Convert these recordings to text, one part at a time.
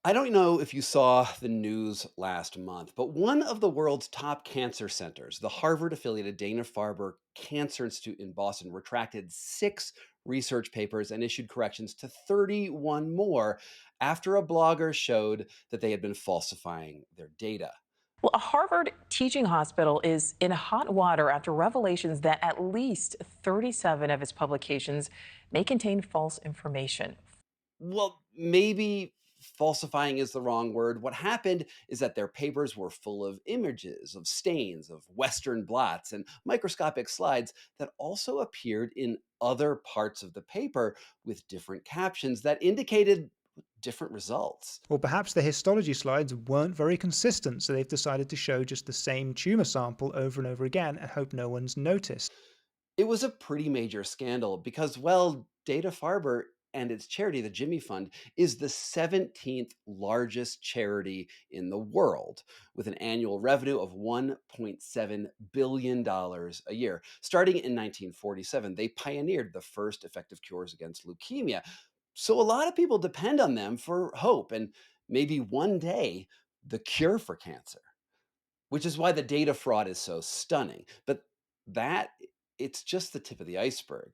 I don't know if you saw the news last month, but one of the world's top cancer centers, the Harvard affiliated Dana Farber Cancer Institute in Boston, retracted six research papers and issued corrections to 31 more after a blogger showed that they had been falsifying their data. Well, a Harvard teaching hospital is in hot water after revelations that at least 37 of its publications may contain false information. Well, maybe falsifying is the wrong word. What happened is that their papers were full of images, of stains, of Western blots, and microscopic slides that also appeared in other parts of the paper with different captions that indicated different results. Or perhaps the histology slides weren't very consistent, so they've decided to show just the same tumour sample over and over again and hope no one's noticed. It was a pretty major scandal because, well, Data Farber and its charity, the Jimmy Fund, is the 17th largest charity in the world with an annual revenue of $1.7 billion a year. Starting in 1947, they pioneered the first effective cures against leukemia. So a lot of people depend on them for hope and maybe one day the cure for cancer, which is why the data fraud is so stunning. But that it's just the tip of the iceberg.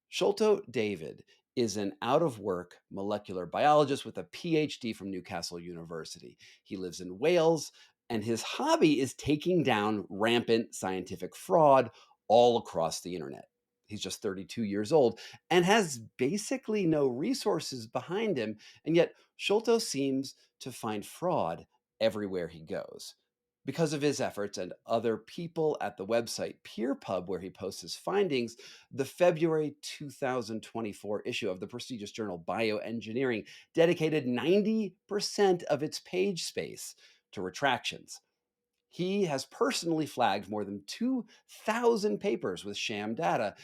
Sholto David is an out of work molecular biologist with a PhD from Newcastle University. He lives in Wales, and his hobby is taking down rampant scientific fraud all across the internet. He's just 32 years old and has basically no resources behind him. And yet, Sholto seems to find fraud everywhere he goes. Because of his efforts and other people at the website PeerPub, where he posts his findings, the February 2024 issue of the prestigious journal Bioengineering dedicated 90% of its page space to retractions. He has personally flagged more than 2,000 papers with sham data,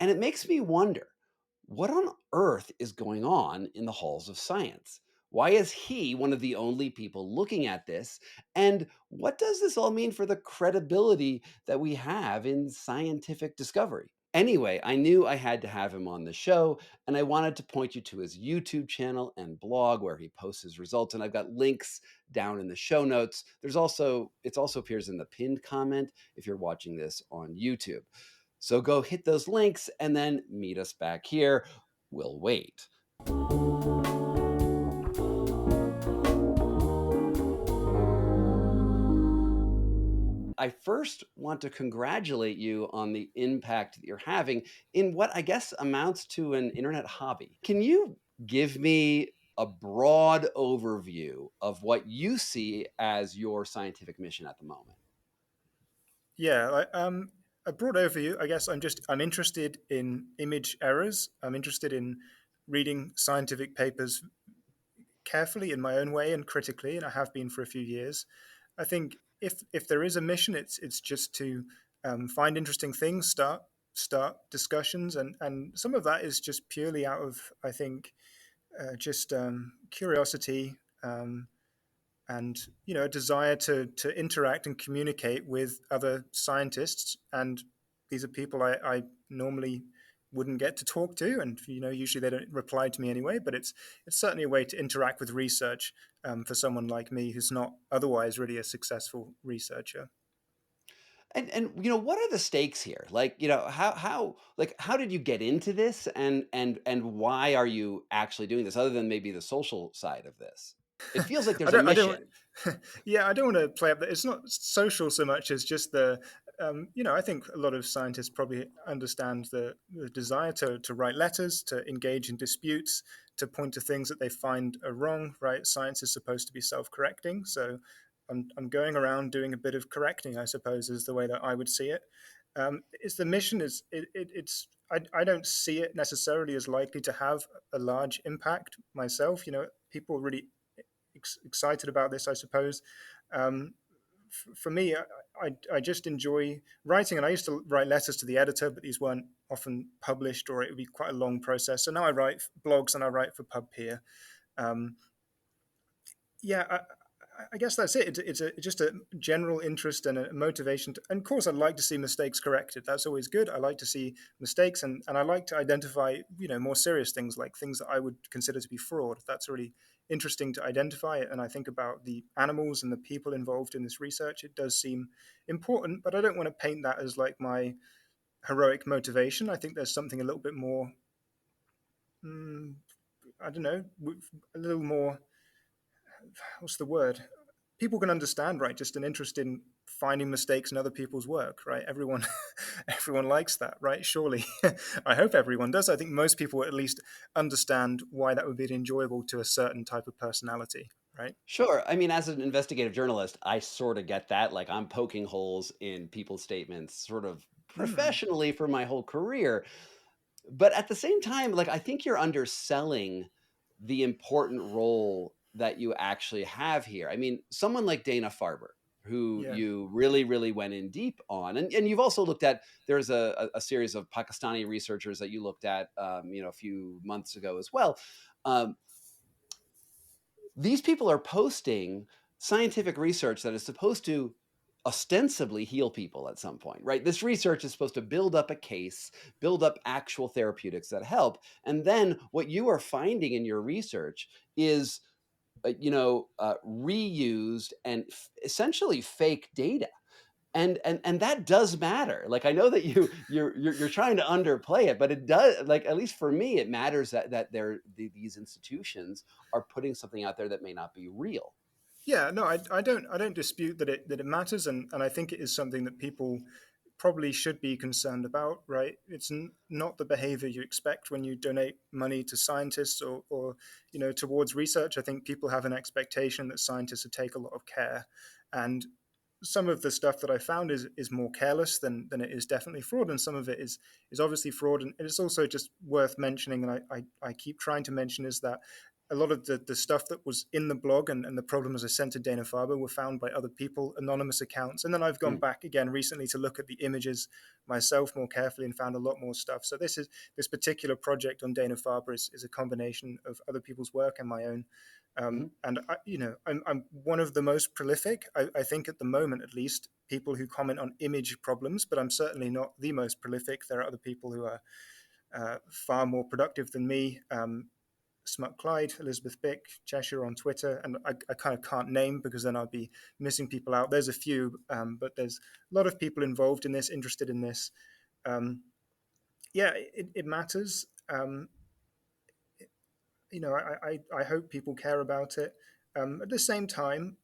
and it makes me wonder what on earth is going on in the halls of science? Why is he one of the only people looking at this? And what does this all mean for the credibility that we have in scientific discovery? Anyway, I knew I had to have him on the show, and I wanted to point you to his YouTube channel and blog where he posts his results. And I've got links down in the show notes. It also appears in the pinned comment if you're watching this on YouTube. So go hit those links and then meet us back here. We'll wait. I first want to congratulate you on the impact that you're having in what I guess amounts to an internet hobby. Can you give me a broad overview of what you see as your scientific mission at the moment? A broad overview. I guess I'm interested in image errors. I'm interested in reading scientific papers carefully in my own way and critically, and I have been for a few years. I think if there is a mission, it's just to find interesting things, start discussions, and some of that is just purely out of I think just curiosity. And a desire to interact and communicate with other scientists, and these are people I normally wouldn't get to talk to, and usually they don't reply to me anyway, but it's certainly a way to interact with research, for someone like me who's not otherwise really a successful researcher. And what are the stakes here? Like, how did you get into this and why are you actually doing this other than maybe the social side of this? It feels like I there's a don't. I mission. don't. Yeah, I don't want to play up that. It's not social so much as just the. I think a lot of scientists probably understand the desire to write letters, to engage in disputes, to point to things that they find are wrong. Right? Science is supposed to be self-correcting, so I'm going around doing a bit of correcting, I suppose, is the way that I would see it. It's the mission is it's I don't see it necessarily as likely to have a large impact myself. People really excited about this, I suppose. Um, for me, I just enjoy writing, and I used to write letters to the editor, but these weren't often published, or it would be quite a long process. So now I write blogs and I write for PubPeer. Um, yeah, I guess that's it. Just a general interest and a motivation. And of course, I'd like to see mistakes corrected. That's always good. I like to see mistakes, and I like to identify, more serious things like things that I would consider to be fraud. That's really interesting to identify it. And I think about the animals and the people involved in this research. It does seem important, but I don't want to paint that as like my heroic motivation. I think there's something a little bit more, mm, I don't know, a little more, what's the word? People can understand, right? Just an interest in finding mistakes in other people's work, right? Everyone, everyone likes that, right? Surely, I hope everyone does. I think most people at least understand why that would be enjoyable to a certain type of personality, right? Sure. I mean, as an investigative journalist, I sort of get that. Like, I'm poking holes in people's statements sort of Hmm. professionally for my whole career. But at the same time, like, I think you're underselling the important role that you actually have here. I mean, someone like Dana Farber, who Yeah. you really, really went in deep on, and you've also looked at, there's a series of Pakistani researchers that you looked at, a few months ago as well. Um, these people are posting scientific research that is supposed to ostensibly heal people at some point, right? This research is supposed to build up a case, build up actual therapeutics that help. And then what you are finding in your research is, reused and essentially fake data. And that does matter. Like, I know that you're trying to underplay it, but it does. Like, at least for me, it matters that these institutions are putting something out there that may not be real. Yeah, no, I don't dispute that it matters, and I think it is something that people probably should be concerned about, right? It's not the behavior you expect when you donate money to scientists or towards research. I think people have an expectation that scientists would take a lot of care, and some of the stuff that I found is more careless than it is definitely fraud, and some of it is obviously fraud. And it's also just worth mentioning, and I keep trying to mention, is that a lot of the stuff that was in the blog and the problems I sent to Dana Farber were found by other people, anonymous accounts. And then I've gone Mm, back again recently to look at the images myself more carefully and found a lot more stuff. So this particular project on Dana Farber is a combination of other people's work and my own. mhm. And I'm one of the most prolific, I think, at the moment, at least, people who comment on image problems. But I'm certainly not the most prolific. There are other people who are far more productive than me. Smut Clyde, Elizabeth Bick, Cheshire on Twitter, and I kind of can't name because then I'd be missing people out. There's a few, but there's a lot of people involved in this, interested in this. Um, yeah, it matters. I hope people care about it. At the same time,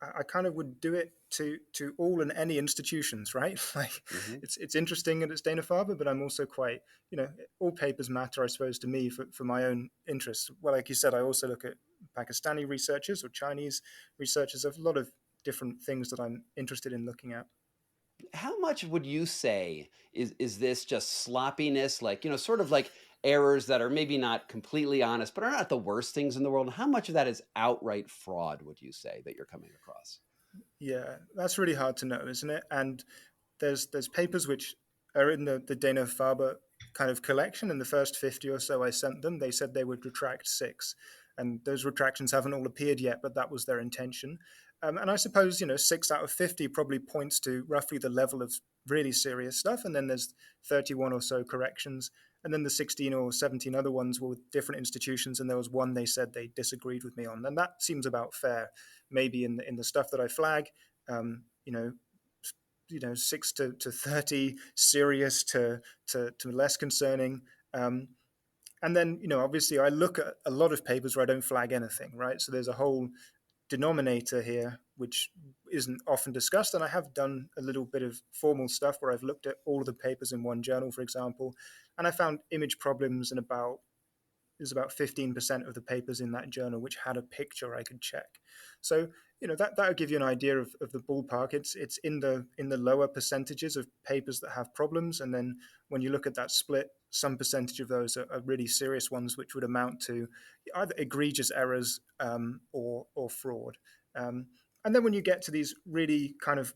I kind of would do it to all and any institutions, right? Like, Mhm. it's interesting and it's Dana Farber, but I'm also quite, all papers matter, I suppose, to me for my own interests. Well, like you said, I also look at Pakistani researchers or Chinese researchers. There's a lot of different things that I'm interested in looking at. How much would you say is this just sloppiness, like, sort of like errors that are maybe not completely honest, but are not the worst things in the world? How much of that is outright fraud, would you say, that you're coming across? Yeah, that's really hard to know, isn't it? And there's papers which are in the Dana Farber kind of collection. In the first 50 or so I sent them, they said they would retract six. And those retractions haven't all appeared yet, but that was their intention. And I suppose, 6 out of 50 probably points to roughly the level of really serious stuff. And then there's 31 or so corrections. And then the 16 or 17 other ones were with different institutions. And there was one they said they disagreed with me on. And that seems about fair. Maybe in the stuff that I flag, um, you know, 6 to 30, serious to less concerning. Um, and then, obviously, I look at a lot of papers where I don't flag anything, right? So there's a whole denominator here, which isn't often discussed. And I have done a little bit of formal stuff where I've looked at all of the papers in one journal, for example, and I found image problems in about there's about 15% of the papers in that journal which had a picture I could check. So, that would give you an idea of the ballpark. It's in the lower percentages of papers that have problems. And then when you look at that split, some percentage of those are really serious ones, which would amount to either egregious errors or fraud. Um, and then when you get to these really kind of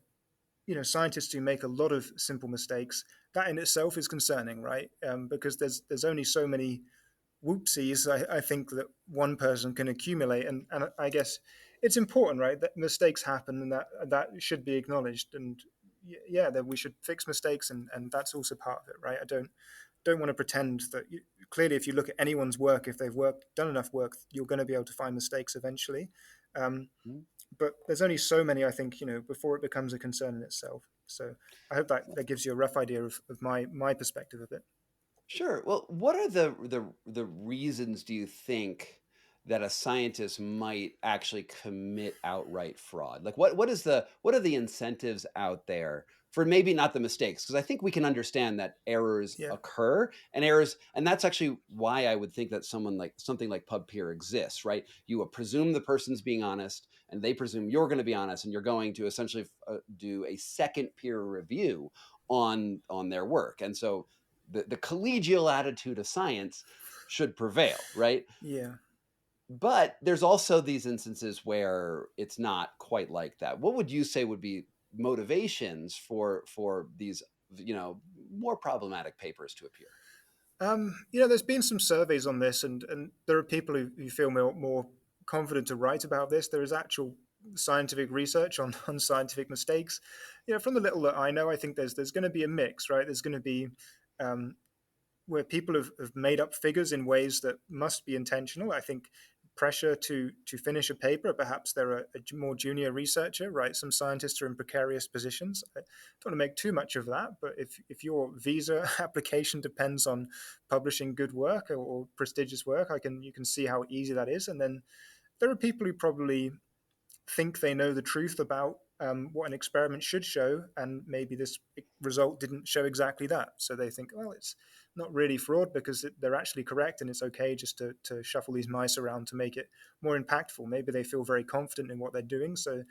scientists who make a lot of simple mistakes, that in itself is concerning, right? Because there's only so many whoopsies I think that one person can accumulate, and I guess it's important, right, that mistakes happen and that should be acknowledged, and yeah, that we should fix mistakes, and that's also part of it, right? don't want to pretend that clearly, if you look at anyone's work, if they've done enough work, you're going to be able to find mistakes eventually. Um, Mm. but there's only so many, I think, before it becomes a concern in itself. So I hope that gives you a rough idea of my perspective of it. Sure. Well, what are the reasons do you think that a scientist might actually commit outright fraud? Like what are the incentives out there for maybe not the mistakes? Because I think we can understand that errors Yeah. occur and errors, and that's actually why I would think that something like PubPeer exists, right? You presume the person's being honest, and they presume you're going to be honest, and you're going to essentially do a second peer review on their work, and so the collegial attitude of science should prevail, right? Yeah. But there's also these instances where it's not quite like that. What would you say would be motivations for these, more problematic papers to appear? There's been some surveys on this, and there are people who feel more confident to write about this. There is actual scientific research on scientific mistakes. From the little that I know, I think there's going to be a mix, right? There's going to be um, where people have made up figures in ways that must be intentional. I think pressure to finish a paper. Perhaps they're a more junior researcher, right? Some scientists are in precarious positions. I don't want to make too much of that, but if your visa application depends on publishing good work or prestigious work, you can see how easy that is. And then there are people who probably think they know the truth about what an experiment should show, and maybe this result didn't show exactly that. So they think, well, it's not really fraud because they're actually correct, and it's okay just to shuffle these mice around to make it more impactful. Maybe they feel very confident in what they're doing. So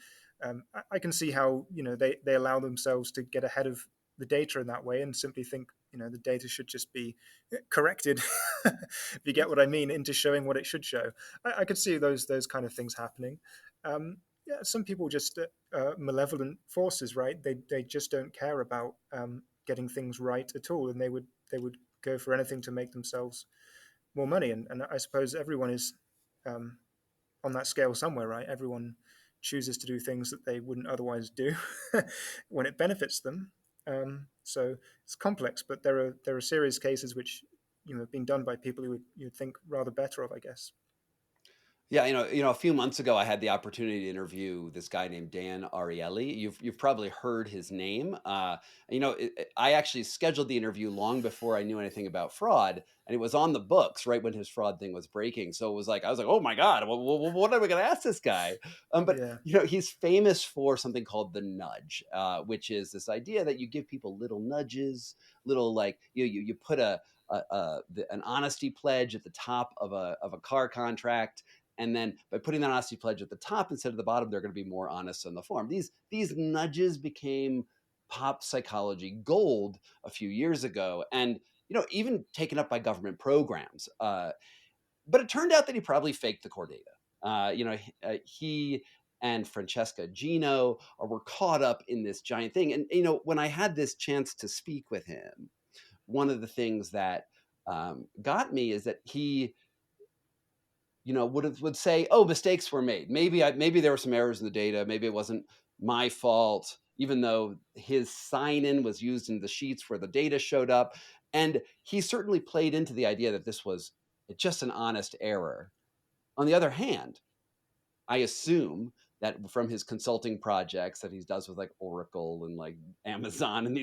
I can see how they allow themselves to get ahead of the data in that way and simply think the data should just be corrected, if you get what I mean, into showing what it should show. I could see those kind of things happening. Yeah, some people just malevolent forces, right? They just don't care about getting things right at all, and they would go for anything to make themselves more money. And I suppose everyone is um, on that scale somewhere, right? Everyone chooses to do things that they wouldn't otherwise do when it benefits them. So it's complex, but there are serious cases which have been done by people who you'd think rather better of, I guess. Yeah, a few months ago, I had the opportunity to interview this guy named Dan Ariely. You've probably heard his name. I actually scheduled the interview long before I knew anything about fraud, and it was on the books right when his fraud thing was breaking. So it was like I was like, oh my god, what am I going to ask this guy? But Yeah. he's famous for something called the nudge, which is this idea that you give people little nudges, little like you put an honesty pledge at the top of a car contract, and then by putting that honesty pledge at the top instead of the bottom, they're going to be more honest on the form. These nudges became pop psychology gold a few years ago, and even taken up by government programs. But it turned out that he probably faked the core data. He and Francesca Gino were caught up in this giant thing. And when I had this chance to speak with him, one of the things that got me is that he would say, "Oh, mistakes were made. Maybe there were some errors in the data. Maybe it wasn't my fault." Even though his sign-in was used in the sheets where the data showed up, and he certainly played into the idea that this was just an honest error. On the other hand, I assume that from his consulting projects that he does with like Oracle and like Amazon and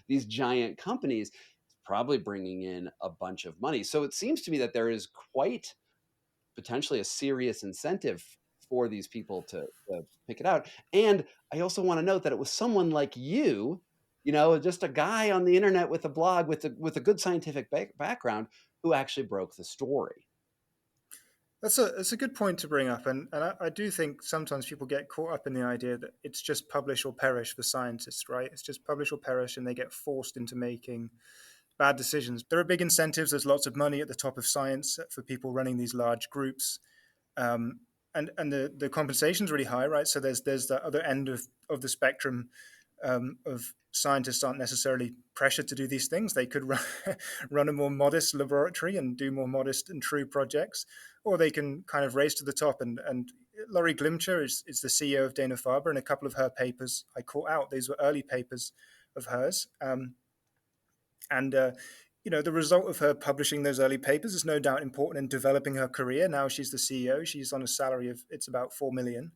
these giant companies, he's probably bringing in a bunch of money. So it seems to me that there is quite potentially a serious incentive for these people to pick it out. And I also want to note that it was someone like you, just a guy on the internet with a blog with a good scientific background who actually broke the story. That's a good point to bring up, and I do think sometimes people get caught up in the idea that it's just publish or perish for scientists, right? It's just publish or perish, and they get forced into making bad decisions. There are big incentives. There's lots of money at the top of science for people running these large groups, um, and the compensation is really high, right? So there's the other end of the spectrum of scientists aren't necessarily pressured to do these things. They could run a more modest laboratory and do more modest and true projects, or they can kind of race to the top. And Laurie Glimcher is the CEO of Dana-Farber, and a couple of her papers I caught out. These were early papers of hers. And the result of her publishing those early papers is no doubt important in developing her career. Now she's the CEO. She's on a salary of it's about 4 million.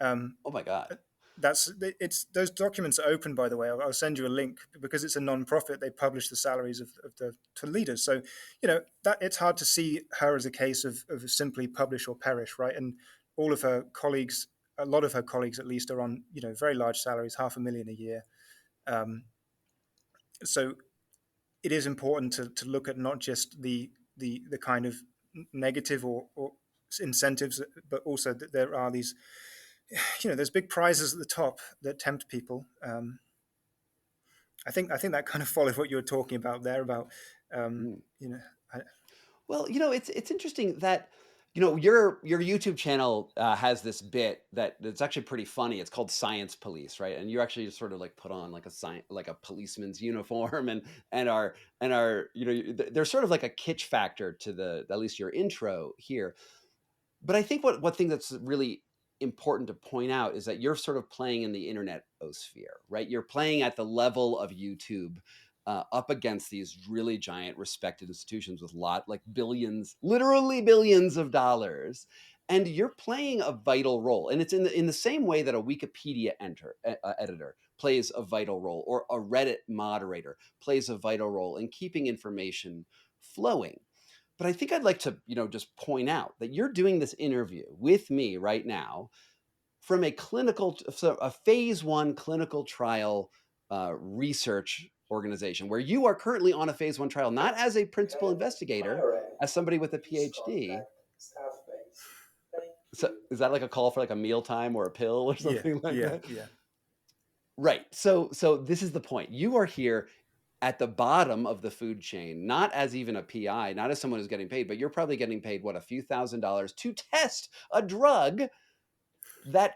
Um, Oh my God. it's those documents are open, by the way. I'll send you a link because it's a non-profit. They publish the salaries of the to leaders. So, that it's hard to see her as a case of simply publish or perish, right? And all of her colleagues, a lot of her colleagues at least, are on very large salaries, 500,000 a year. Um, so it is important to look at not just the kind of negative or incentives, but also that there are these, there's big prizes at the top that tempt people. I think that kind of follows what you were talking about there about, um, Mm. you know, I, Well, it's interesting that your YouTube channel has this bit that's actually pretty funny. It's called Science Police, right? And you actually just sort of like put on like a policeman's uniform, and are there's sort of like a kitsch factor to the at least your intro here. But I think what thing that's really important to point out is that you're sort of playing in the internet osphere, right? You're playing at the level of YouTube, up against these really giant respected institutions with like billions, literally billions of dollars, and you're playing a vital role. And it's in the same way that a Wikipedia editor plays a vital role, or a Reddit moderator plays a vital role in keeping information flowing. But I think I'd like to, just point out that you're doing this interview with me right now from a phase one clinical trial research organization, where you are currently on a phase one trial, not as a principal investigator, as somebody with a PhD. So is that like a call for like a mealtime or a pill or yeah, something like yeah, that? yeah, Right. So this is the point. You are here at the bottom of the food chain, not as even a PI, not as someone who's getting paid, but you're probably getting paid what, a few $1,000s to test a drug that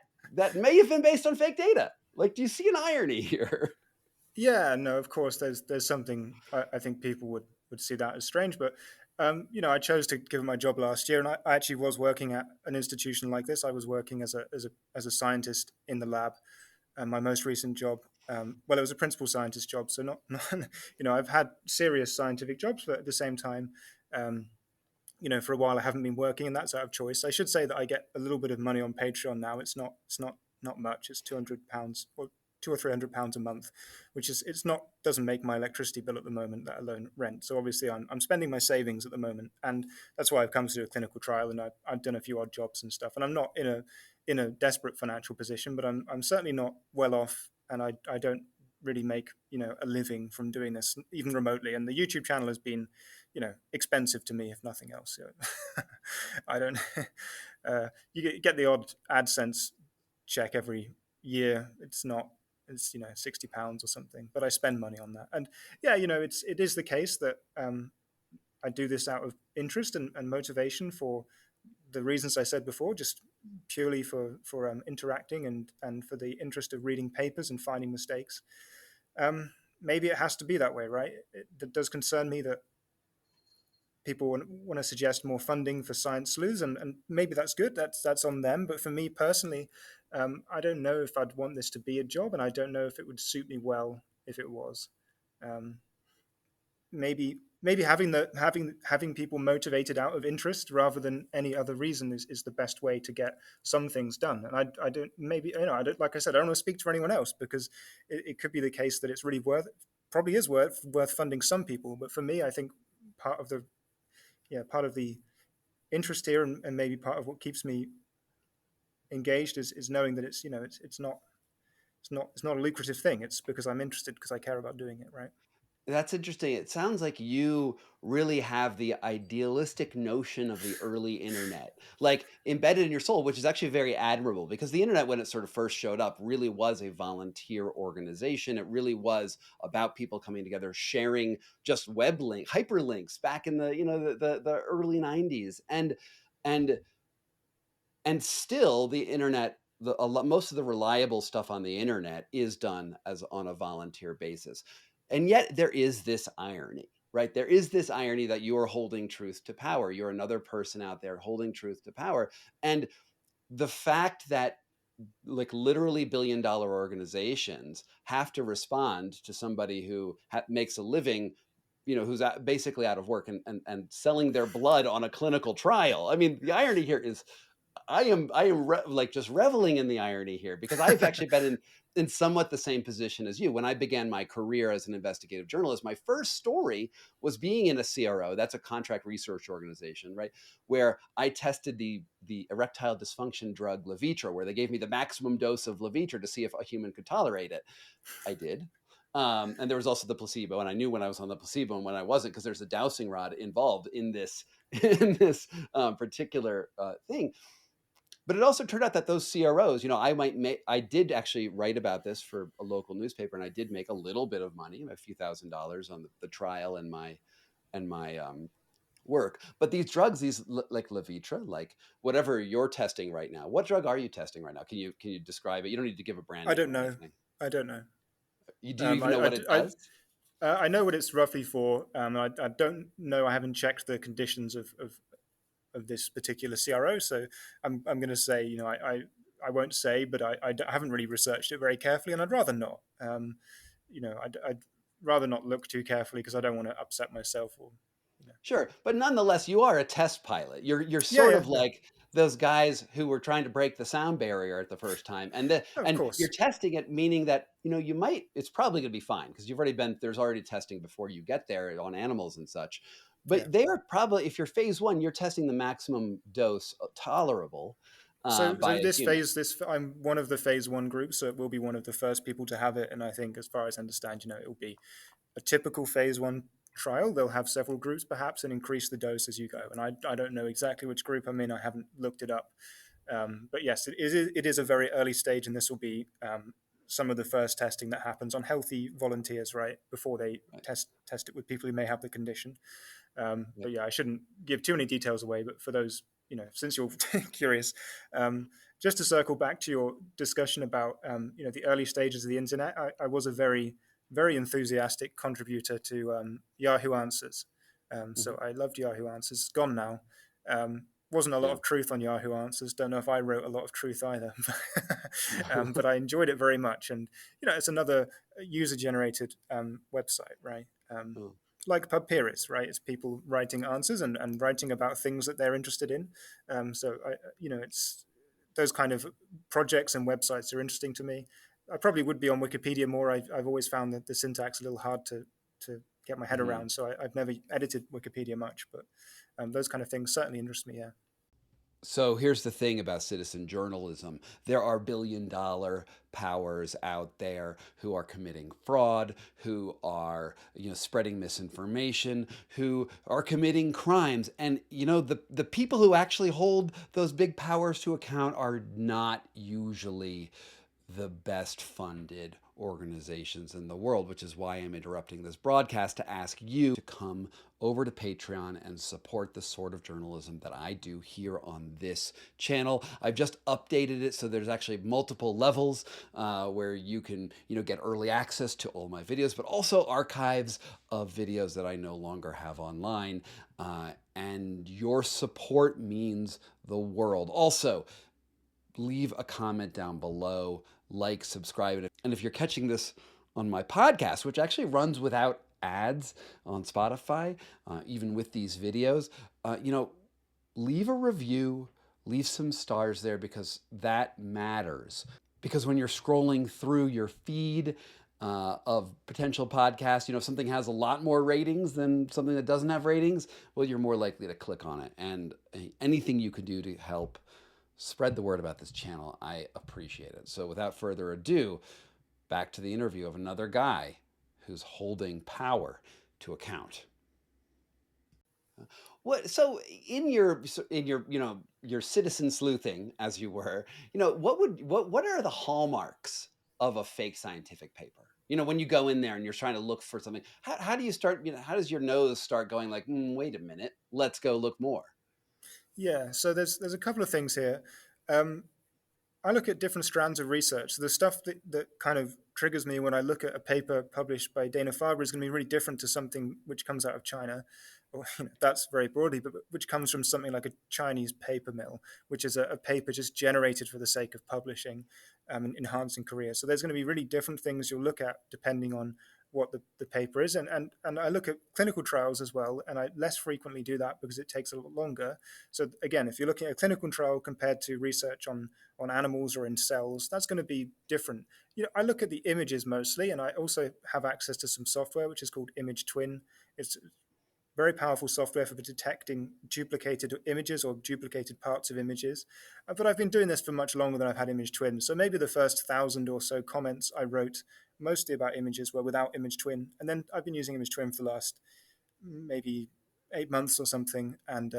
may have been based on fake data. Like, do you see an irony here? yeah. No, of course, there's something I think people would see that as strange, but I chose to give my job last year, and I actually was working at an institution like this. I was working as a scientist in the lab. My most recent job, well, it was a principal scientist job, so not I've had serious scientific jobs, but at the same time, um, for a while I haven't been working, and that's out of choice. I should say that I get a little bit of money on Patreon now. It's not much. It's £200 or £200 or £300 a month, which is it's not doesn't make my electricity bill at the moment, let alone rent. So obviously I'm spending my savings at the moment, and that's why I've come to do a clinical trial, and I've done a few odd jobs and stuff, and I'm not in a desperate financial position, but I'm certainly not well off, and I don't really make a living from doing this even remotely. And the YouTube channel has been expensive to me, if nothing else. I don't. You get the odd AdSense check every year. It's not. It's £60 or something, but I spend money on that. And yeah, it is the case that I do this out of interest and motivation for the reasons I said before, just purely for interacting and for the interest of reading papers and finding mistakes. Maybe it has to be that way, right? It does concern me that people want to suggest more funding for science sleuths, and maybe that's good. That's on them. But for me personally, I don't know if I'd want this to be a job, and I don't know if it would suit me well if it was. Um, maybe having people motivated out of interest rather than any other reason is the best way to get some things done. And I don't maybe I don't, like I said, I don't want to speak for anyone else, because it could be the case that it's really probably is worth funding some people. But for me, I think part of the part of the interest here, and maybe part of what keeps me engaged is knowing that it's not a lucrative thing. It's because I'm interested, because I care about doing it, right? That's interesting. It sounds like you really have the idealistic notion of the early internet, like embedded in your soul, which is actually very admirable, because the internet, when it sort of first showed up, really was a volunteer organization. It really was about people coming together, sharing just hyperlinks back in the early 90s. And and still the internet, most of the reliable stuff on the internet is done as on a volunteer basis. And yet there is this irony, right? There is this irony that you are holding truth to power. You're another person out there holding truth to power. And the fact that like literally billion-dollar organizations have to respond to somebody who makes a living who's basically out of work and selling their blood on a clinical trial. I mean, the irony here is like just reveling in the irony here, because I've actually been in somewhat the same position as you. When I began my career as an investigative journalist, my first story was being in a CRO. That's a contract research organization, right? Where I tested the erectile dysfunction drug Levitra, where they gave me the maximum dose of Levitra to see if a human could tolerate it. I did. And there was also the placebo, and I knew when I was on the placebo and when I wasn't, because there's a dowsing rod involved in this particular thing. But it also turned out that those CROs, I did actually write about this for a local newspaper, and I did make a little bit of money, a few $1,000s on the trial and my work. But these drugs, like Levitra, like whatever you're testing right now, what drug are you testing right now? Can you describe it? You don't need to give a brand I name don't or know. anything. I don't know. Do you even know what it does? I know what it's roughly for. I don't know. I haven't checked the conditions of this particular CRO, so I'm going to say, I won't say, but I haven't really researched it very carefully, and I'd rather not. I'd rather not look too carefully because I don't want to upset myself. Sure, but nonetheless, you are a test pilot. You're Yeah, sort yeah, of yeah. like those guys who were trying to break the sound barrier at the first time, Of and you're course. testing it, meaning that it's probably going to be fine because there's already testing before you get there on animals and such. Yeah. But they are probably, if you're phase one, you're testing the maximum dose tolerable So by a human. I'm one of the phase one groups, so it will be one of the first people to have it. And I think, as far as I understand, it will be a typical phase one trial. They'll have several groups perhaps and increase the dose as you go. And I don't know exactly which group I'm in. I haven't looked it up. But yes, it is a very early stage, and this will be some of the first testing that happens on healthy volunteers, right, before they Right. test it with people who may have the condition. Yep. But yeah, I shouldn't give too many details away. But for those, since you're curious, just to circle back to your discussion about the early stages of the internet, I was a very, very enthusiastic contributor to Yahoo Answers. So Mhm. I loved Yahoo Answers. It's gone now. Wasn't a lot Yeah. of truth on Yahoo Answers. Don't know if I wrote a lot of truth either, but I enjoyed it very much. And it's another user-generated website, right? Oh. Like Papyrus, right? It's people writing answers and writing about things that they're interested in. It's those kind of projects and websites are interesting to me. I probably would be on Wikipedia more. I've always found that the syntax a little hard to get my head Mhm. around, so I've never edited Wikipedia much. But those kind of things certainly interest me. Yeah. So here's the thing about citizen journalism. There are billion-dollar powers out there who are committing fraud, who are, spreading misinformation, who are committing crimes. And, the people who actually hold those big powers to account are not usually the best funded organizations in the world, which is why I'm interrupting this broadcast to ask you to come over to Patreon and support the sort of journalism that I do here on this channel. I've just updated it so there's actually multiple levels where you can, get early access to all my videos, but also archives of videos that I no longer have online. And your support means the world. Also, leave a comment down below, like, subscribe. And if you're catching this on my podcast, which actually runs without ads on Spotify, even with these videos, leave a review, leave some stars there because that matters. Because when you're scrolling through your feed of potential podcasts, if something has a lot more ratings than something that doesn't have ratings, well, you're more likely to click on it. And anything you can do to help spread the word about this channel, I appreciate it. So without further ado, back to the interview of another guy who's holding power to account. So in your your citizen sleuthing, as you were, what are the hallmarks of a fake scientific paper? When you go in there and you're trying to look for something, how do you start? How does your nose start going like, wait a minute, let's go look more? Yeah. So there's a couple of things here. Um, I look at different strands of research. So the stuff that kind of triggers me when I look at a paper published by Dana-Farber is going to be really different to something which comes out of China, or that's very broadly, but which comes from something like a Chinese paper mill, which is a paper just generated for the sake of publishing and enhancing careers. So there's going to be really different things you'll look at depending on what the paper is. And I look at clinical trials as well, and I less frequently do that because it takes a lot longer. So again, if you're looking at a clinical trial compared to research on animals or in cells, that's going to be different. I look at the images mostly, and I also have access to some software which is called Image Twin. It's very powerful software for detecting duplicated images or duplicated parts of images. But I've been doing this for much longer than I've had Image Twin. So maybe the first 1,000 or so comments I wrote mostly about images were without Image Twin. And then I've been using Image Twin for the last maybe 8 months or something. And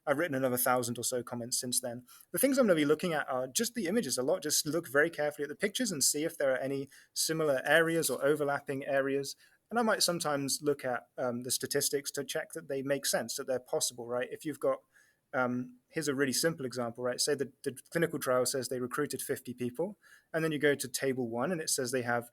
I've written another 1,000 or so comments since then. The things I'm going to be looking at are just the images a lot. Just look very carefully at the pictures and see if there are any similar areas or overlapping areas. And I might sometimes look at the statistics to check that they make sense, that they're possible, right? If you've got, here's a really simple example, right? Say the clinical trial says they recruited 50 people, and then you go to table 1 and it says they have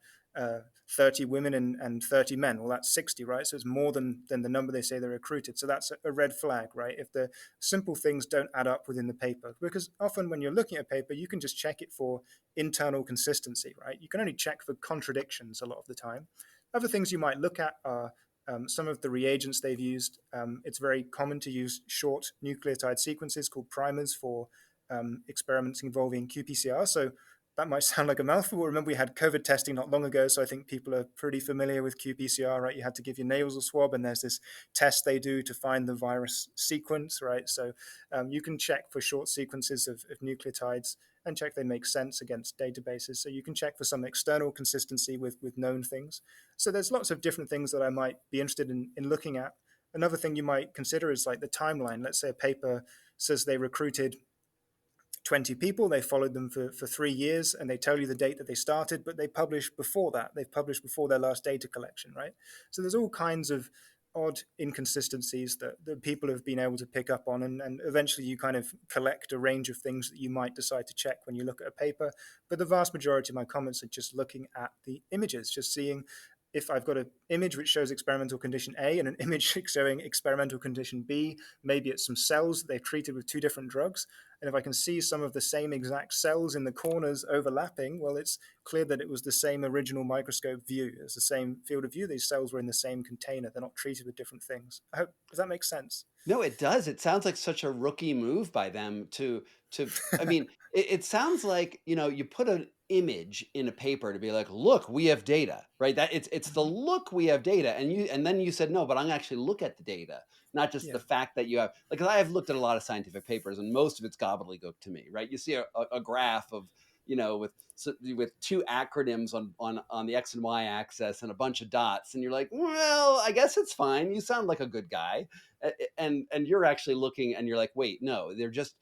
30 women and 30 men. Well, that's 60, right? So it's more than the number they say they recruited. So that's a red flag, right? If the simple things don't add up within the paper, because often when you're looking at a paper, you can just check it for internal consistency, right? You can only check for contradictions a lot of the time. Other things you might look at are some of the reagents they've used. It's very common to use short nucleotide sequences called primers for experiments involving qPCR. So that might sound like a mouthful. Remember, we had COVID testing not long ago, so I think people are pretty familiar with qPCR, right? You had to give your nasal swab, and there's this test they do to find the virus sequence, right? So you can check for short sequences of nucleotides and check they make sense against databases. So you can check for some external consistency with known things. So there's lots of different things that I might be interested in looking at. Another thing you might consider is like the timeline. Let's say a paper says they recruited 20 people, they followed them for 3 years, and they tell you the date that they started, but they published before that. They've published before their last data collection, right? So there's all kinds of odd inconsistencies that people have been able to pick up on, and eventually you kind of collect a range of things that you might decide to check when you look at a paper. But the vast majority of my comments are just looking at the images, just seeing if I've got an image which shows experimental condition A and an image showing experimental condition B, maybe it's some cells that they've treated with 2 different drugs. And if I can see some of the same exact cells in the corners overlapping, well, it's clear that it was the same original microscope view. It's the same field of view. These cells were in the same container. They're not treated with different things. Does that make sense? No, it does. It sounds like such a rookie move by them I mean, it sounds like, you put an image in a paper to be like, look, we have data, right? That it's the look, we have data. And then you said, no, but I'm gonna actually look at the data, not just Yeah. the fact that you have, like, 'cause I have looked at a lot of scientific papers and most of it's gobbledygook to me, right? You see a graph of, with 2 acronyms on the X and Y axis and a bunch of dots, and you're like, well, I guess it's fine. You sound like a good guy. And you're actually looking and you're like, wait, no, they're just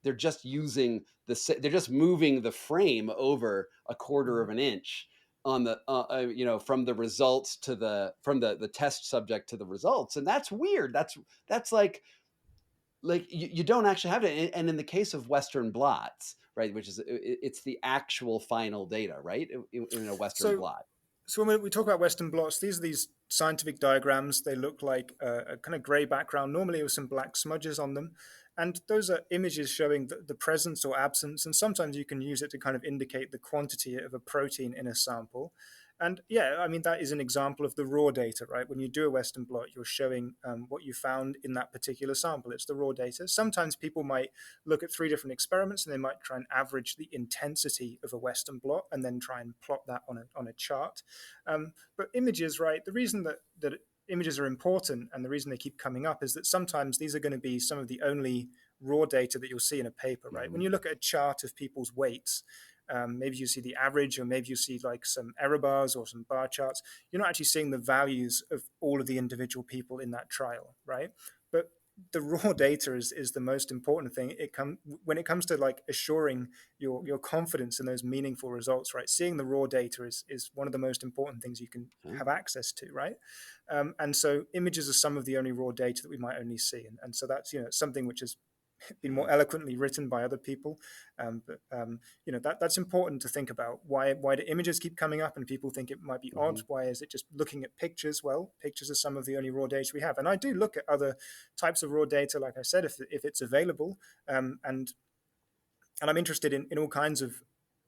they're just moving the frame over a quarter of an inch on the from the results to from the test subject to the results, and that's weird. That's like you don't actually have it. And in the case of Western blots, right, which is it's the actual final data, right, in a Western So blot. So when we talk about Western blots, these are these scientific diagrams. They look like a kind of gray background, normally with some black smudges on them. And those are images showing the presence or absence. And sometimes you can use it to kind of indicate the quantity of a protein in a sample. And yeah, I mean, that is an example of the raw data, right? When you do a Western blot, you're showing what you found in that particular sample. It's the raw data. Sometimes people might look at 3 different experiments and they might try and average the intensity of a Western blot and then try and plot that on a chart. But images, right? The reason that images are important and the reason they keep coming up is that sometimes these are going to be some of the only raw data that you'll see in a paper, right? When you look at a chart of people's weights, maybe you see the average, or maybe you see like some error bars or some bar charts. You're not actually seeing the values of all of the individual people in that trial, right? But the raw data is the most important thing. When it comes to like assuring your confidence in those meaningful results, right? Seeing the raw data is one of the most important things you can have access to, right? And so images are some of the only raw data that we might only see, and so that's something which has been more eloquently written by other people. That's important to think about. Why do images keep coming up and people think it might be odd? Why is it just looking at pictures? Well, pictures are some of the only raw data we have. And I do look at other types of raw data, like I said, if it's available. And I'm interested in all kinds of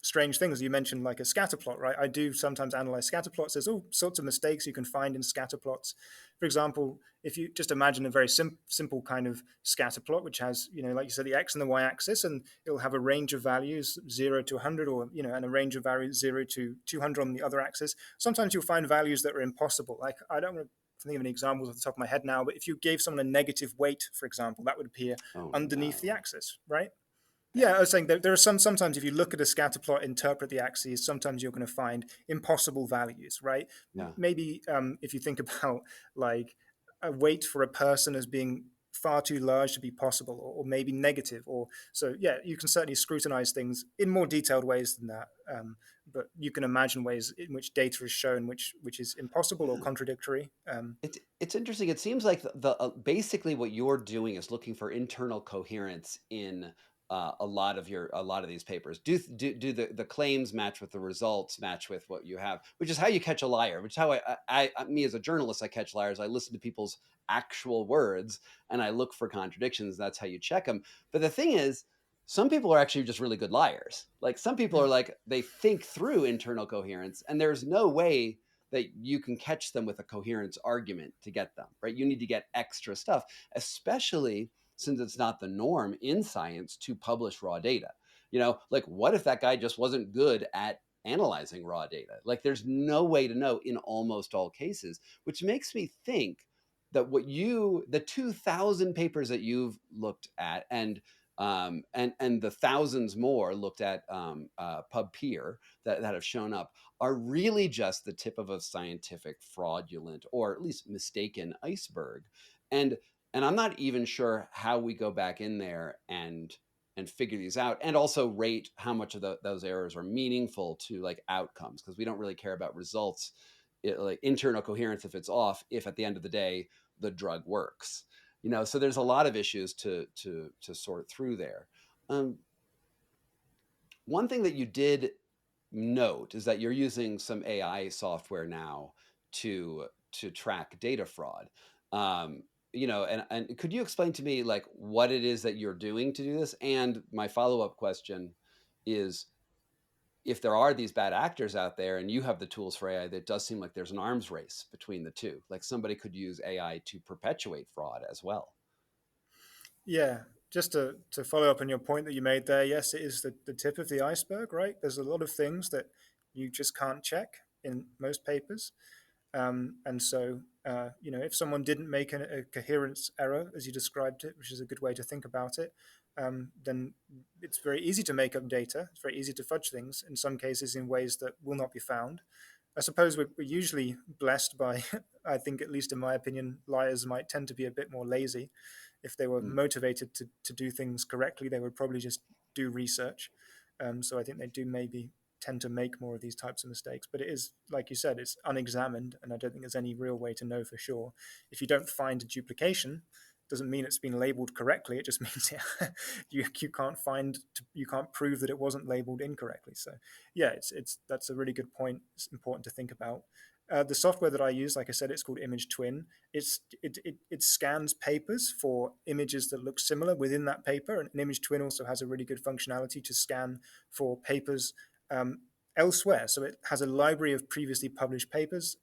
strange things. You mentioned like a scatter plot, right? I do sometimes analyze scatter plots. There's all sorts of mistakes you can find in scatter plots. For example, if you just imagine a very simple kind of scatter plot, which has, like you said, the X and the Y axis, and it'll have a range of values 0 to 100, or, and a range of values 0 to 200 on the other axis. Sometimes you'll find values that are impossible. Like, I don't want to think of any examples off the top of my head now, but if you gave someone a negative weight, for example, that would appear Oh underneath the no. axis, right? Yeah, I was saying that there are sometimes if you look at a scatter plot, interpret the axes, sometimes you're going to find impossible values, right? Yeah. Maybe if you think about like a weight for a person as being far too large to be possible, or maybe negative, or so. Yeah, you can certainly scrutinize things in more detailed ways than that. But you can imagine ways in which data is shown which is impossible or Yeah. contradictory. It's interesting. It seems like basically what you're doing is looking for internal coherence in a lot of these papers. Do the claims match with the results, match with what you have, which is how you catch a liar. Which is how me as a journalist, I catch liars. I listen to people's actual words and I look for contradictions. That's how you check them. But the thing is, some people are actually just really good liars. Like some people are like they think through internal coherence, and there's no way that you can catch them with a coherence argument to get them, right? You need to get extra stuff, especially since it's not the norm in science to publish raw data. Like what if that guy just wasn't good at analyzing raw data? Like there's no way to know in almost all cases, which makes me think that the 2,000 papers that you've looked at and the thousands more looked at PubPeer that have shown up are really just the tip of a scientific fraudulent or at least mistaken iceberg. And I'm not even sure how we go back in there and figure these out and also rate how much of those errors are meaningful to like outcomes, because we don't really care about results, like internal coherence if it's off, if at the end of the day the drug works. So there's a lot of issues to sort through there. um, One thing that you did note is that you're using some AI software now to track data fraud. Um, and could you explain to me like what it is that you're doing to do this? And my follow-up question is, if there are these bad actors out there and you have the tools for AI, that does seem like there's an arms race between the two. Like somebody could use AI to perpetuate fraud as well. Yeah, just to follow up on your point that you made there, yes, it is the tip of the iceberg, right? There's a lot of things that you just can't check in most papers. And so, if someone didn't make a coherence error, as you described it, which is a good way to think about it, then it's very easy to make up data. It's very easy to fudge things, in some cases in ways that will not be found. I suppose we're usually blessed by, I think, at least in my opinion, liars might tend to be a bit more lazy. If they were Mm. motivated to do things correctly, they would probably just do research. So I think they do maybe tend to make more of these types of mistakes. But it is, like you said, it's unexamined, and I don't think there's any real way to know for sure. If you don't find a duplication, doesn't mean it's been labeled correctly. It just means you can't prove that it wasn't labeled incorrectly. So yeah, that's a really good point. It's important to think about. The software that I use, like I said, it's called Image Twin. It scans papers for images that look similar within that paper, and Image Twin also has a really good functionality to scan for papers um, elsewhere. So it has a library of previously published papers,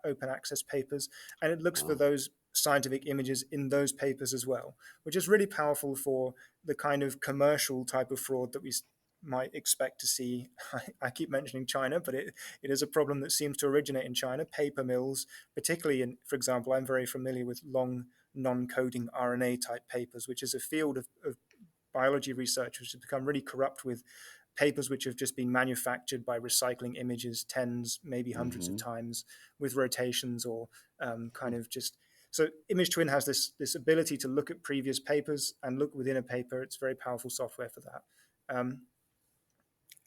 open access papers, and it looks for Oh. those scientific images in those papers as well, which is really powerful for the kind of commercial type of fraud that we might expect to see. I keep mentioning China, but it is a problem that seems to originate in China. Paper mills, particularly for example, I'm very familiar with long non-coding RNA type papers, which is a field of biology research which has become really corrupt, with papers which have just been manufactured by recycling images tens, maybe hundreds of Mm-hmm. times with rotations, or kind of just. So Image Twin has this ability to look at previous papers and look within a paper. It's very powerful software for that.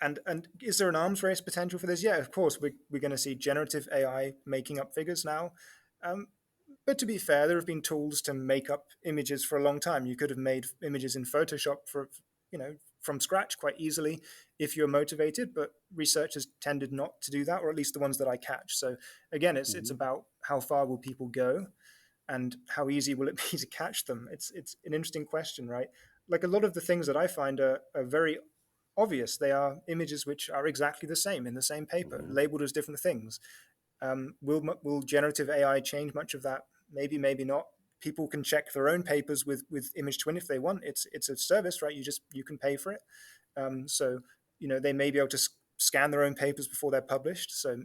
And is there an arms race potential for this? Yeah, of course. We're going to see generative AI making up figures now. But to be fair, there have been tools to make up images for a long time. You could have made images in Photoshop from scratch quite easily if you're motivated, but researchers tended not to do that, or at least the ones that I catch. So again, it's Mm-hmm. about how far will people go, and how easy will it be to catch them? It's an interesting question, right? Like a lot of the things that I find are very obvious. They are images which are exactly the same in the same paper, Mhm. labeled as different things. Will generative AI change much of that? Maybe, maybe not. People can check their own papers with Image Twin if they want. It's a service, right? You can pay for it. So they may be able to scan their own papers before they're published. So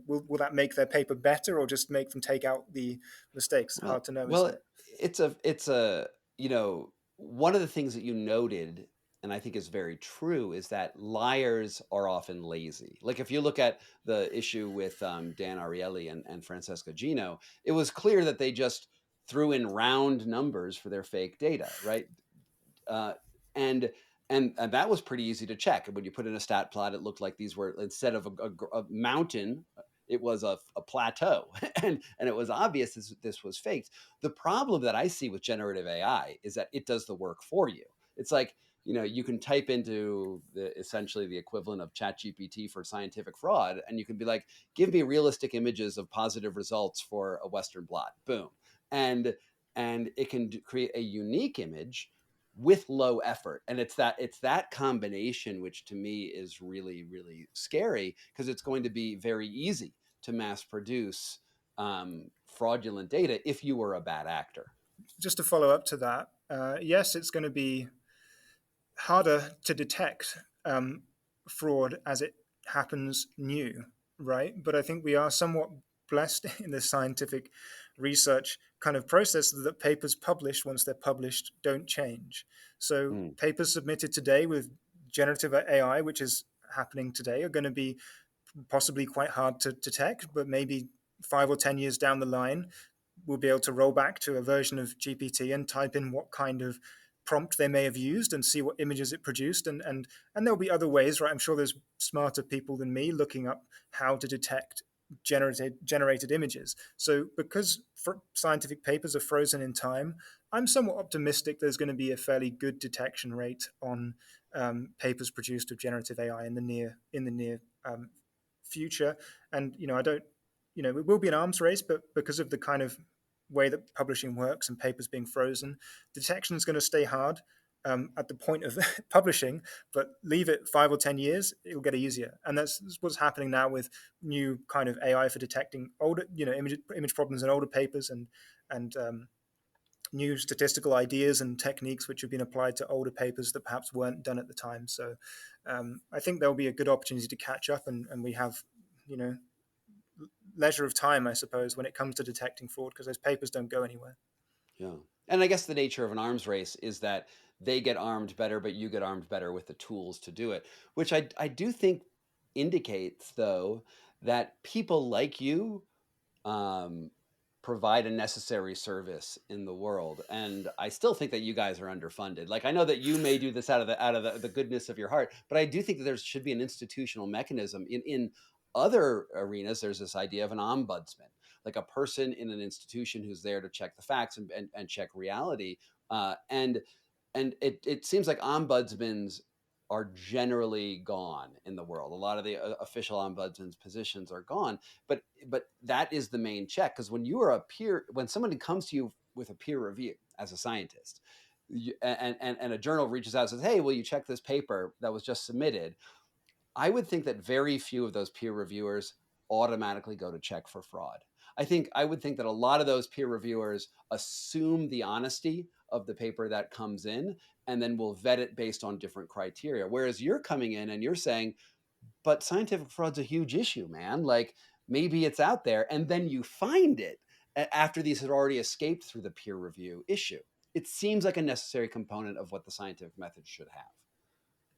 will that make their paper better or just make them take out the mistakes? Well, Hard to know, isn't well, it? it's a one of the things that you noted, and I think is very true, is that liars are often lazy. Like if you look at the issue with Dan Ariely and Francesca Gino, it was clear that they just threw in round numbers for their fake data, right? uh, and and that was pretty easy to check. When you put in a stat plot, it looked like these were, instead of a mountain, it was a plateau, and it was obvious this was faked. The problem that I see with generative AI is that it does the work for you. It's like, you can type into essentially the equivalent of ChatGPT for scientific fraud, and you can be like, give me realistic images of positive results for a Western blot. Boom, and it can create a unique image with low effort. And it's that combination which to me is really, really scary, because it's going to be very easy to mass produce fraudulent data if you were a bad actor. Just to follow up to that, yes, it's going to be harder to detect fraud as it happens new, right? But I think we are somewhat blessed in the scientific research kind of process that papers published, once they're published, don't change. So Mm, papers submitted today with generative AI, which is happening today, are going to be possibly quite hard to detect, but maybe 5 or 10 years down the line, we'll be able to roll back to a version of GPT and type in what kind of prompt they may have used and see what images it produced. And there'll be other ways, right? I'm sure there's smarter people than me looking up how to detect generated images. So because scientific papers are frozen in time, I'm somewhat optimistic there's going to be a fairly good detection rate on papers produced with generative AI in the near future. And I don't, it will be an arms race, but because of the kind of way that publishing works and papers being frozen, detection is going to stay hard at the point of publishing, but leave it 5 or 10 years, it'll get easier. And that's what's happening now with new kind of AI for detecting older, image problems in older papers, and new statistical ideas and techniques which have been applied to older papers that perhaps weren't done at the time. So I think there'll be a good opportunity to catch up, and we have, you know, leisure of time, I suppose, when it comes to detecting fraud, because those papers don't go anywhere. yeah. And I guess the nature of an arms race is that they get armed better, but you get armed better with the tools to do it, which I do think indicates, though, that people like you um, provide a necessary service in the world. And I still think that you guys are underfunded. Like, I know that you may do this out of the goodness of your heart, but I do think that there should be an institutional mechanism in other arenas. There's this idea of an ombudsman, like a person in an institution who's there to check the facts and check reality. And it seems like ombudsmen are generally gone in the world. A lot of the official ombudsman's positions are gone, but that is the main check, because when somebody comes to you with a peer review as a scientist, and a journal reaches out and says, "Hey, will you check this paper that was just submitted?" I would think that very few of those peer reviewers automatically go to check for fraud. I would think that a lot of those peer reviewers assume the honesty of the paper that comes in, and then will vet it based on different criteria. Whereas you're coming in and you're saying, but scientific fraud's a huge issue, man. Like, maybe it's out there, and then you find it after these had already escaped through the peer review issue. It seems like a necessary component of what the scientific method should have.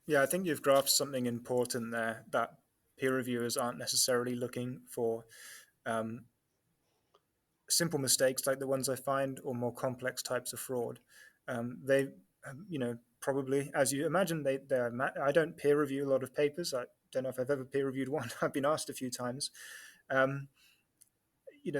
Yeah, I think you've grasped something important there, that peer reviewers aren't necessarily looking for um, simple mistakes like the ones I find, or more complex types of fraud. They, probably, as you imagine, I don't peer review a lot of papers. I don't know if I've ever peer reviewed one. I've been asked a few times. Um,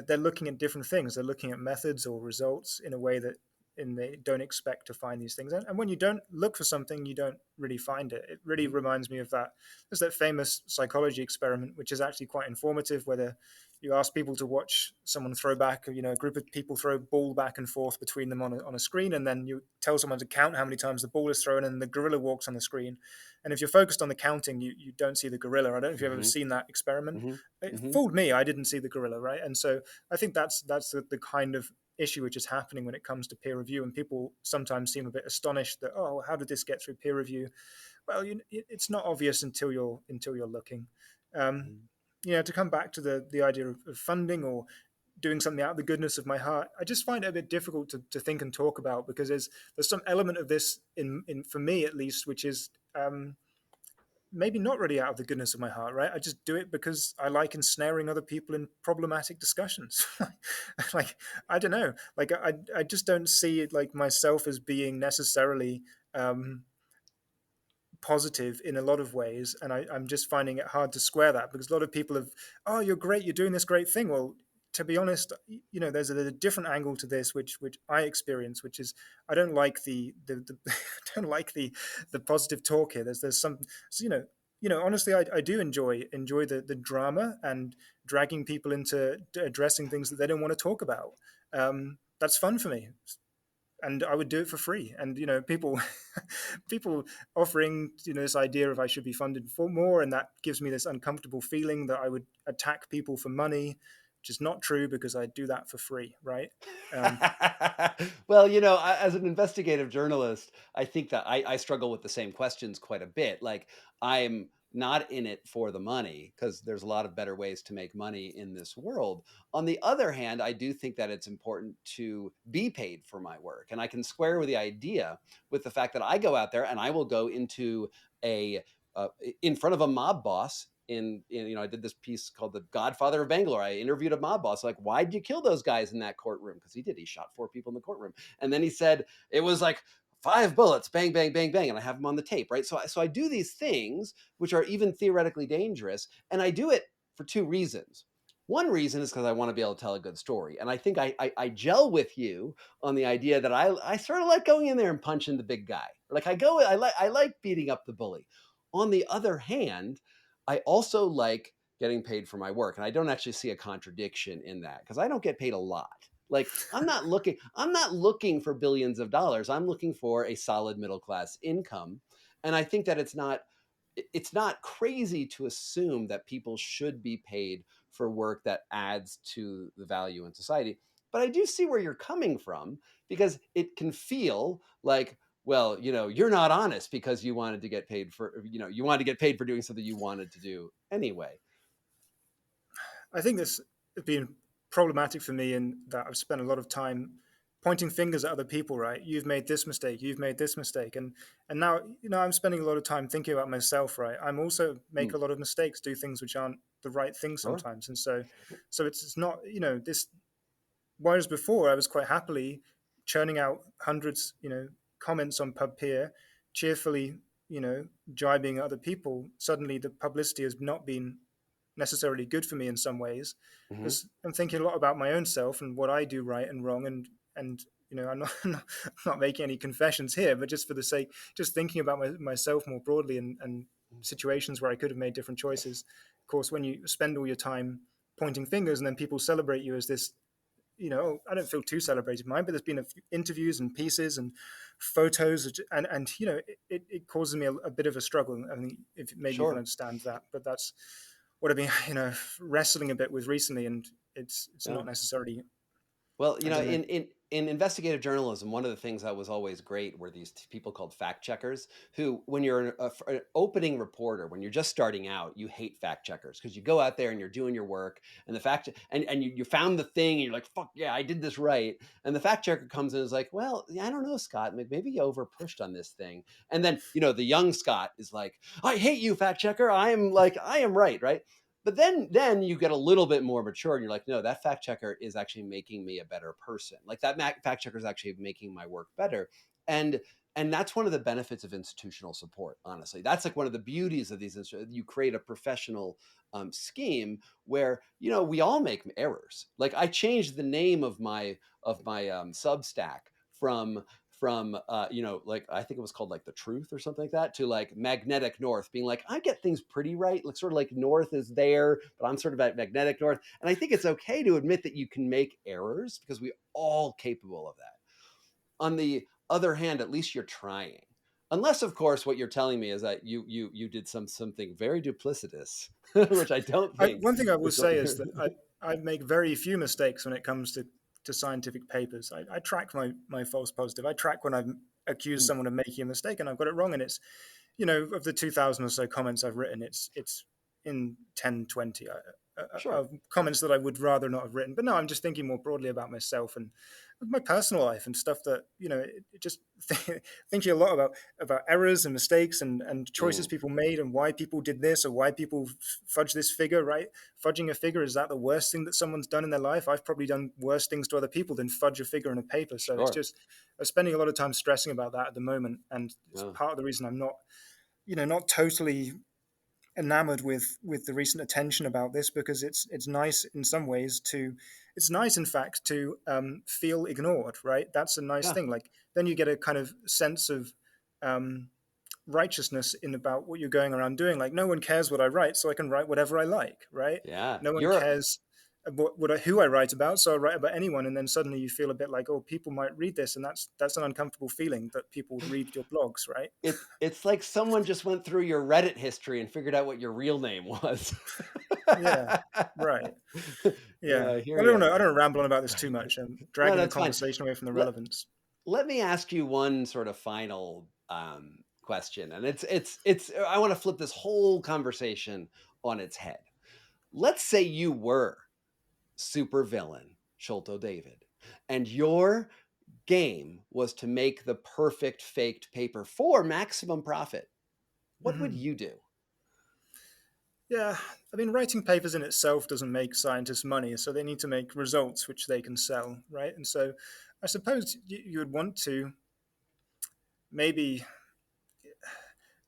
they're looking at different things. They're looking at methods or results in a way that they don't expect to find these things. And when you don't look for something, you don't really find it. It really Mhm. reminds me of that. There's that famous psychology experiment, which is actually quite informative, where you ask people to watch someone throw back, a group of people throw a ball back and forth between them on a screen, and then you tell someone to count how many times the ball is thrown, and the gorilla walks on the screen. And if you're focused on the counting, you don't see the gorilla. I don't know if you've ever Mhm. seen that experiment. Mhm. It Mhm. fooled me. I didn't see the gorilla, right? And so I think that's the kind of issue which is happening when it comes to peer review, and people sometimes seem a bit astonished that, oh, how did this get through peer review? Well, it's not obvious until you're looking. Um, Mhm. to come back to the idea of funding or doing something out of the goodness of my heart, I just find it a bit difficult to think and talk about, because there's some element of this in for me at least, which is maybe not really out of the goodness of my heart, right? I just do it because I like ensnaring other people in problematic discussions. Like, I don't know, like I just don't see it like myself as being necessarily um, positive in a lot of ways, and I'm just finding it hard to square that, because a lot of people have, oh, you're great, you're doing this great thing. Well, to be honest, there's a different angle to this, which I experience, which is I don't like the I don't like the positive talk here. There's some, so, honestly, I do enjoy the drama and dragging people into addressing things that they don't want to talk about. That's fun for me, and I would do it for free. And people, people offering this idea of I should be funded for more, and that gives me this uncomfortable feeling that I would attack people for money, which is not true, because I do that for free, right? Um, Well, as an investigative journalist, I think that I struggle with the same questions quite a bit. Like, I'm not in it for the money because there's a lot of better ways to make money in this world. On the other hand, I do think that it's important to be paid for my work. And I can square with the idea with the fact that I go out there and I will go into a uh, in front of a mob boss I did this piece called The Godfather of Bangalore. I interviewed a mob boss, like, why'd you kill those guys in that courtroom? Because he shot 4 people in the courtroom. And then he said it was like 5 bullets, bang, bang, bang, bang. And I have them on the tape, right? So I do these things which are even theoretically dangerous. And I do it for two reasons. One reason is because I want to be able to tell a good story. And I think I gel with you on the idea that I sort of like going in there and punching the big guy. Like, I like beating up the bully. On the other hand, I also like getting paid for my work. And I don't actually see a contradiction in that because I don't get paid a lot. Like, I'm not looking for billions of dollars. I'm looking for a solid middle class income. And I think that it's not crazy to assume that people should be paid for work that adds to the value in society. But I do see where you're coming from, because it can feel like, well, you're not honest because you wanted to get paid for doing something you wanted to do anyway. I think this has been problematic for me in that I've spent a lot of time pointing fingers at other people, right? You've made this mistake, you've made this mistake. And now, I'm spending a lot of time thinking about myself, right? I'm also make Hmm, a lot of mistakes, do things which aren't the right thing sure. sometimes. And so it's not, this, whereas before I was quite happily churning out hundreds, comments on PubPeer, cheerfully, jibing other people. Suddenly the publicity has not been necessarily good for me in some ways, Hmm. because I'm thinking a lot about my own self and what I do right and wrong, and I'm not not making any confessions here, but just for the sake, just thinking about myself more broadly, and situations where I could have made different choices. Of course, when you spend all your time pointing fingers and then people celebrate you as this, I don't feel too celebrated mine, but there's been a few interviews and pieces and photos, and it causes me a bit of a struggle. I mean, if maybe you can Sure. understand that, but that's what I've been, wrestling a bit with recently, and it's Yeah. not necessarily, Well, I don't know. in investigative journalism, one of the things that was always great were these people called fact checkers, who, when you're an opening reporter, when you're just starting out, you hate fact checkers because you go out there and you're doing your work, and and you found the thing, and you're like, fuck yeah, I did this right. And the fact checker comes in and is like, well, yeah, I don't know, Scott, maybe you over pushed on this thing. And then, the young Scott is like, I hate you, fact checker. I am right, right? But then you get a little bit more mature and you're like, no, that fact checker is actually making me a better person. Like, that fact checker is actually making my work better. And that's one of the benefits of institutional support. Honestly, that's like one of the beauties of these. You create a professional scheme where we all make errors. Like, I changed the name of my Substack from like I think it was called like The Truth or something like that, to like Magnetic North, being like, I get things pretty right, like sort of like north is there, but I'm sort of at magnetic north. And I think it's okay to admit that you can make errors, because we all capable of that. On the other hand, at least you're trying. Unless, of course, what you're telling me is that you did something very duplicitous, which I don't think One thing I will is what say is you're. that I make very few mistakes when it comes to scientific papers. I track my false positive. I track when I've accused someone of making a mistake and I've got it wrong. And it's, of the 2,000 or so comments I've written, it's in 10, 20 Sure. of comments that I would rather not have written. But no, I'm just thinking more broadly about myself and my personal life and stuff that, just thinking a lot about errors and mistakes and choices Mm, people made and why people did this or why people fudge this figure, right? Fudging a figure, is that the worst thing that someone's done in their life? I've probably done worse things to other people than fudge a figure in a paper. So it's sure. just, I'm spending a lot of time stressing about that at the moment. And it's Yeah. part of the reason I'm not totally enamored with the recent attention about this, because it's nice in some ways to it's nice in fact to feel ignored, right? That's a nice Yeah. thing. Like, then you get a kind of sense of um, righteousness in about what you're going around doing. Like, no one cares what I write, so I can write whatever I like, right? Yeah. No one You're cares who I write about, so I write about anyone. And then suddenly you feel a bit like, oh, people might read this, and that's an uncomfortable feeling, that people would read your blogs, right? it's like someone just went through your Reddit history and figured out what your real name was. Yeah, right. Yeah, Yeah. I hear Well, I don't you. know. I don't ramble on about this too much. I'm No, dragging the that's fine. conversation away from the Let relevance. let me ask you one sort of final question, and it's I want to flip this whole conversation on its head. Let's say you were supervillain Sholto David, and your game was to make the perfect faked paper for maximum profit. What would Hmm. you do? Yeah. I mean, writing papers in itself doesn't make scientists money, so they need to make results which they can sell, right? And so I suppose you would want to maybe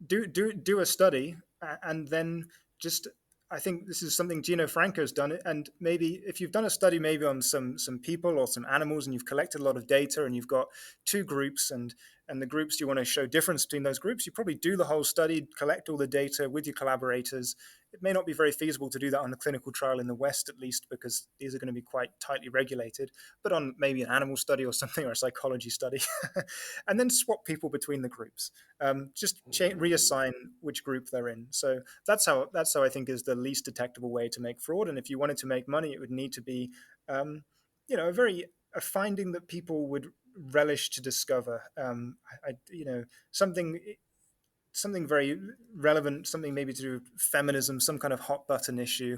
do a study, and then just, I think this is something Gino Franco's done it. And maybe if you've done a study maybe on some people or some animals, and you've collected a lot of data, and you've got two groups, and the groups, you want to show difference between those groups, you probably do the whole study, collect all the data with your collaborators. It may not be very feasible to do that on a clinical trial in the West, at least, because these are going to be quite tightly regulated, but on maybe an animal study or something, or a psychology study, and then swap people between the groups. Just reassign which group they're in. So that's how I think is the least detectable way to make fraud. And if you wanted to make money, it would need to be, um, a finding that people would relish to discover. Something something very relevant, something maybe to do with feminism, some kind of hot button issue,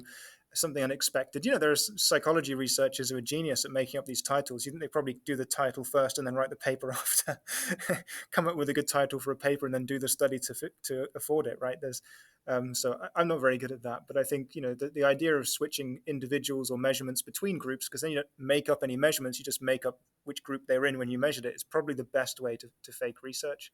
something unexpected. There are psychology researchers who are genius at making up these titles. You think they probably do the title first and then write the paper after, come up with a good title for a paper and then do the study to afford it, right? So I'm not very good at that, but I think the idea of switching individuals or measurements between groups, because then you don't make up any measurements, you just make up which group they're in when you measured it, is probably the best way to fake research.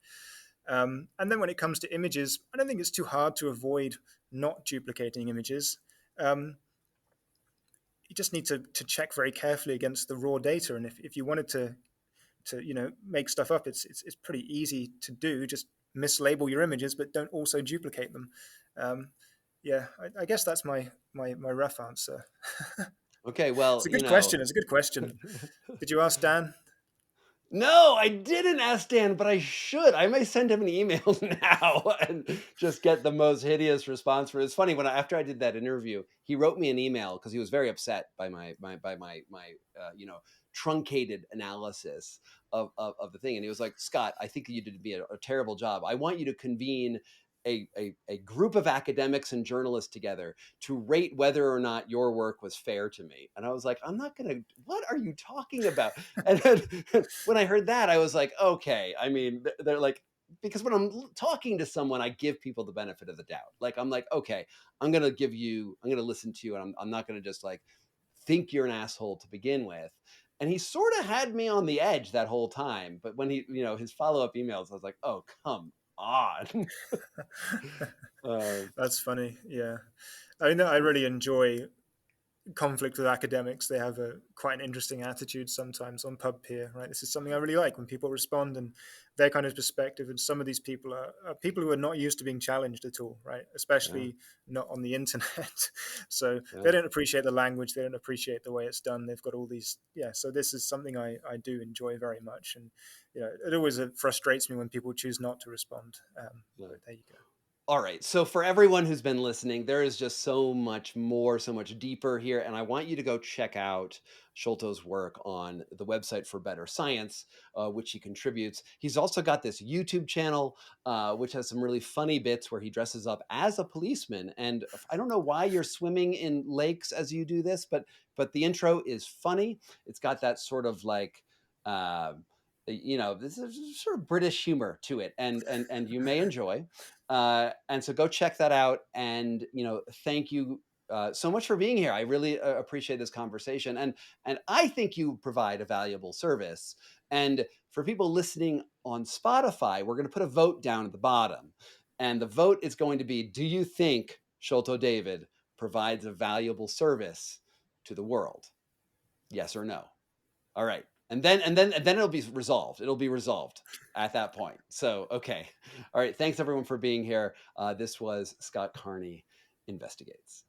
And then when it comes to images, I don't think it's too hard to avoid not duplicating images. Um, you just need to check very carefully against the raw data. And if you wanted to make stuff up, it's pretty easy to do. Just mislabel your images, but don't also duplicate them. Um, yeah, I guess that's my rough answer. Okay, It's well, a good question. It's a good question. Did you ask Dan? no, I didn't ask Dan, but I should. I may send him an email now and just get the most hideous response for it. It's funny, after I did that interview, he wrote me an email because he was very upset by my truncated analysis of the thing, and he was like, "Scott, I think you did a terrible job. I want you to convene a group of academics and journalists together to rate whether or not your work was fair to me." And I was like, "I'm not gonna. What are you talking about?" And then when I heard that, I was like, okay. I mean, they're like, because when I'm talking to someone, I give people the benefit of the doubt. Like, I'm like, okay, I'm going to listen to you, and I'm not going to just like think you're an asshole to begin with. And he sort of had me on the edge that whole time. But when his follow up emails, I was like, oh, come on. uh, That's funny. Yeah, I know. I really enjoy conflict with academics. They have quite an interesting attitude sometimes on PubPeer, right? This is something I really like when people respond and their kind of perspective. And some of these people are people who are not used to being challenged at all, right? Especially not on the internet. So they don't appreciate the language. They don't appreciate the way it's done. They've got all these, so this is something I do enjoy very much. And, it always frustrates me when people choose not to respond. But there you go. All right. So for everyone who's been listening, there is just so much more, so much deeper here. And I want you to go check out Sholto's work on the website for Better Science, which he contributes. He's also got this YouTube channel, which has some really funny bits where he dresses up as a policeman. And I don't know why you're swimming in lakes as you do this, but the intro is funny. It's got that sort of like, this is sort of British humor to it, and you may enjoy. And so go check that out. And thank you so much for being here. I really appreciate this conversation, and I think you provide a valuable service. And for people listening on Spotify, we're going to put a vote down at the bottom, and the vote is going to be: do you think Sholto David provides a valuable service to the world? Yes or no? All right. And then it'll be resolved. It'll be resolved at that point. So, okay. All right. Thanks everyone for being here. This was Scott Carney Investigates.